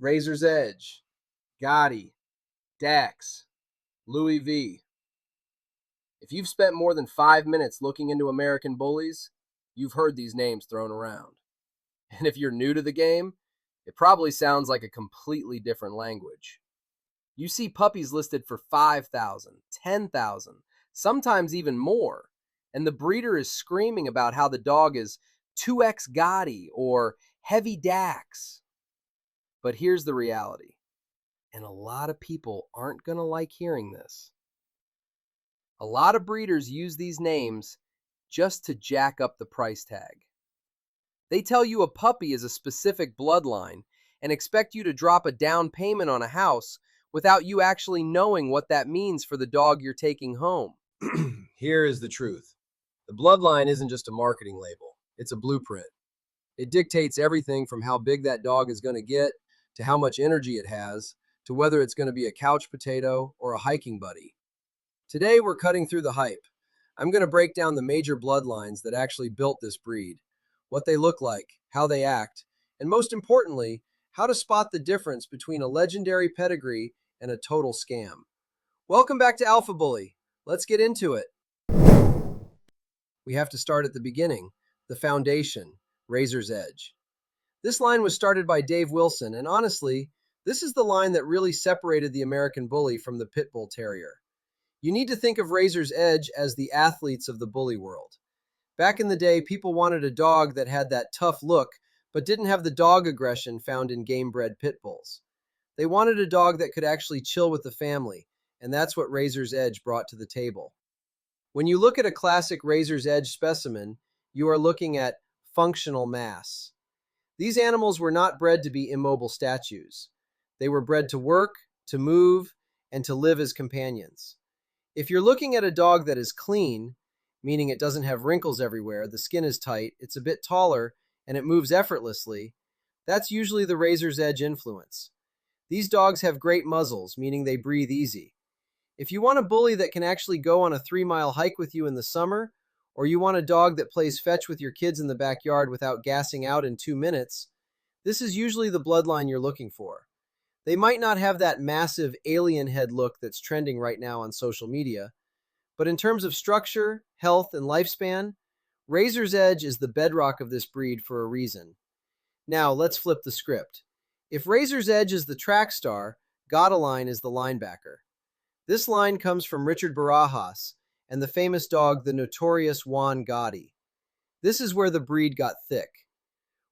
Razor's Edge, Gotti, DAX, Louis V. If you've spent more than 5 minutes looking into American bullies, you've heard these names thrown around. And if you're new to the game, it probably sounds like a completely different language. You see puppies listed for 5,000, 10,000, sometimes even more, and the breeder is screaming about how the dog is 2x Gotti or heavy DAX. But here's the reality, and a lot of people aren't going to like hearing this. A lot of breeders use these names just to jack up the price tag. They tell you a puppy is a specific bloodline and expect you to drop a down payment on a house without you actually knowing what that means for the dog you're taking home. Here is the truth. The bloodline isn't just a marketing label. It's a blueprint. It dictates everything from how big that dog is going to get, to how much energy it has, to whether it's going to be a couch potato or a hiking buddy. Today, we're cutting through the hype. I'm going to break down the major bloodlines that actually built this breed, what they look like, how they act, and most importantly, how to spot the difference between a legendary pedigree and a total scam. Welcome back to Alpha Bully. Let's get into it. We have to start at the beginning, the foundation, Razor's Edge. This line was started by Dave Wilson, and honestly, this is the line that really separated the American Bully from the Pit Bull Terrier. You need to think of Razor's Edge as the athletes of the bully world. Back in the day, people wanted a dog that had that tough look, but didn't have the dog aggression found in game-bred pit bulls. They wanted a dog that could actually chill with the family, and that's what Razor's Edge brought to the table. When you look at a classic Razor's Edge specimen, you are looking at functional mass. These animals were not bred to be immobile statues. They were bred to work, to move, and to live as companions. If you're looking at a dog that is clean, meaning it doesn't have wrinkles everywhere, the skin is tight, it's a bit taller, and it moves effortlessly, that's usually the Razor's Edge influence. These dogs have great muzzles, meaning they breathe easy. If you want a bully that can actually go on a 3-mile hike with you in the summer, or you want a dog that plays fetch with your kids in the backyard without gassing out in 2 minutes, this is usually the bloodline you're looking for. They might not have that massive alien head look that's trending right now on social media, but in terms of structure, health, and lifespan, Razor's Edge is the bedrock of this breed for a reason. Now, let's flip the script. If Razor's Edge is the track star, Gottiline is the linebacker. This line comes from Richard Barajas and the famous dog, the notorious Juan Gotti. This is where the breed got thick.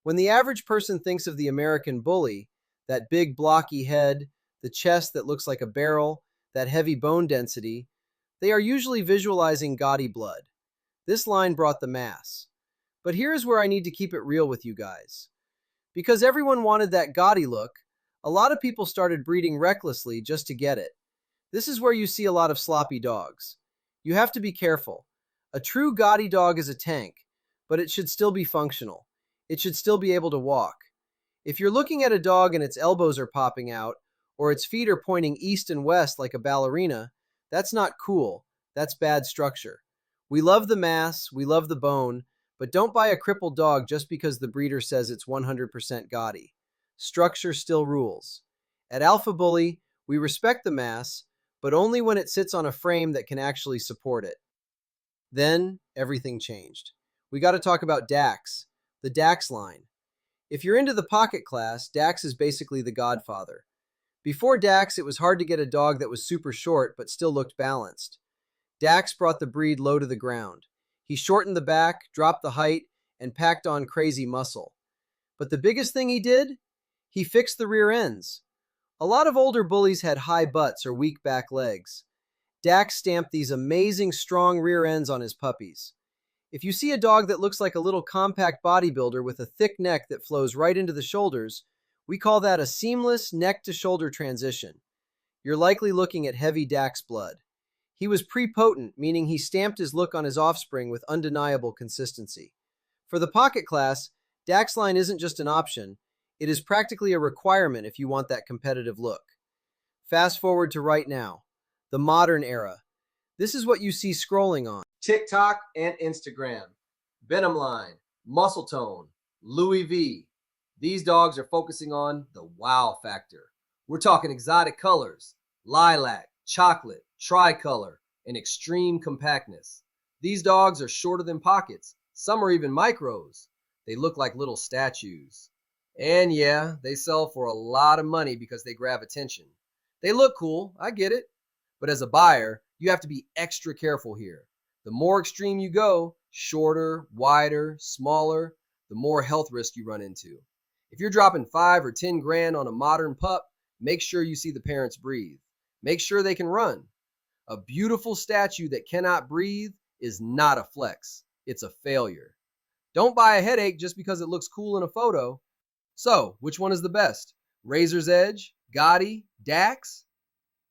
When the average person thinks of the American Bully, that big blocky head, the chest that looks like a barrel, that heavy bone density, they are usually visualizing Gotti blood. This line brought the mass. But here's where I need to keep it real with you guys. Because everyone wanted that Gotti look, a lot of people started breeding recklessly just to get it. This is where you see a lot of sloppy dogs. You have to be careful. A true Gotti dog is a tank, but it should still be functional. It should still be able to walk. If you're looking at a dog and its elbows are popping out, or its feet are pointing east and west like a ballerina, that's not cool. That's bad structure. We love the mass, we love the bone, but don't buy a crippled dog just because the breeder says it's 100% Gotti. Structure still rules. At Alpha Bully, we respect the mass, but only when it sits on a frame that can actually support it. Then, everything changed. We got to talk about DAX, the Daxline. If you're into the pocket class, DAX is basically the godfather. Before DAX, it was hard to get a dog that was super short but still looked balanced. DAX brought the breed low to the ground. He shortened the back, dropped the height, and packed on crazy muscle. But the biggest thing he did? He fixed the rear ends. A lot of older bullies had high butts or weak back legs. Dax stamped these amazing strong rear ends on his puppies. If you see a dog that looks like a little compact bodybuilder with a thick neck that flows right into the shoulders, we call that a seamless neck-to-shoulder transition. You're likely looking at heavy Dax blood. He was prepotent, meaning he stamped his look on his offspring with undeniable consistency. For the pocket class, Daxline isn't just an option, it is practically a requirement if you want that competitive look. Fast forward to right now, the modern era. This is what you see scrolling on TikTok and Instagram. Venom Line, Muscle Tone, Louis V, These dogs are focusing on the wow factor. We're talking exotic colors, lilac, chocolate, tricolor, and extreme compactness. These dogs are shorter than pockets. Some are even micros. They look like little statues. And yeah, they sell for a lot of money because they grab attention. They look cool, I get it. But as a buyer, you have to be extra careful here. The more extreme you go, shorter, wider, smaller, the more health risk you run into. If you're dropping 5 or 10 grand on a modern pup, make sure you see the parents breathe. Make sure they can run. A beautiful statue that cannot breathe is not a flex. It's a failure. Don't buy a headache just because it looks cool in a photo. So, which one is the best? Razor's Edge, Gotti, DAX?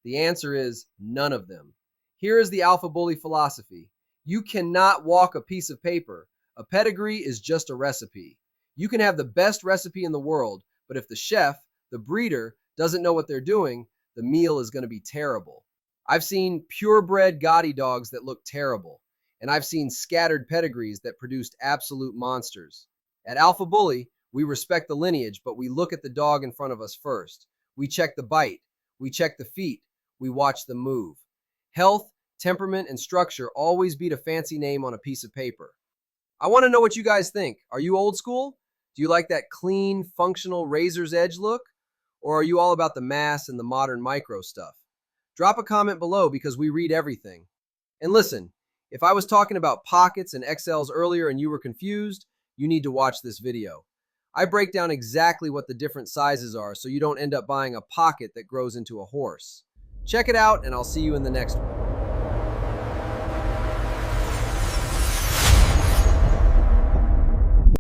The answer is none of them. Here is the Alpha Bully philosophy. You cannot walk a piece of paper. A pedigree is just a recipe. You can have the best recipe in the world, but if the chef, the breeder, doesn't know what they're doing, the meal is going to be terrible. I've seen purebred Gotti dogs that look terrible, and I've seen scattered pedigrees that produced absolute monsters. At Alpha Bully, we respect the lineage, but we look at the dog in front of us first. We check the bite. We check the feet. We watch them move. Health, temperament, and structure always beat a fancy name on a piece of paper. I want to know what you guys think. Are you old school? Do you like that clean, functional Razor's Edge look? Or are you all about the mass and the modern micro stuff? Drop a comment below because we read everything. And listen, if I was talking about pockets and XLs earlier and you were confused, you need to watch this video. I break down exactly what the different sizes are so you don't end up buying a pocket that grows into a horse. Check it out, and I'll see you in the next one.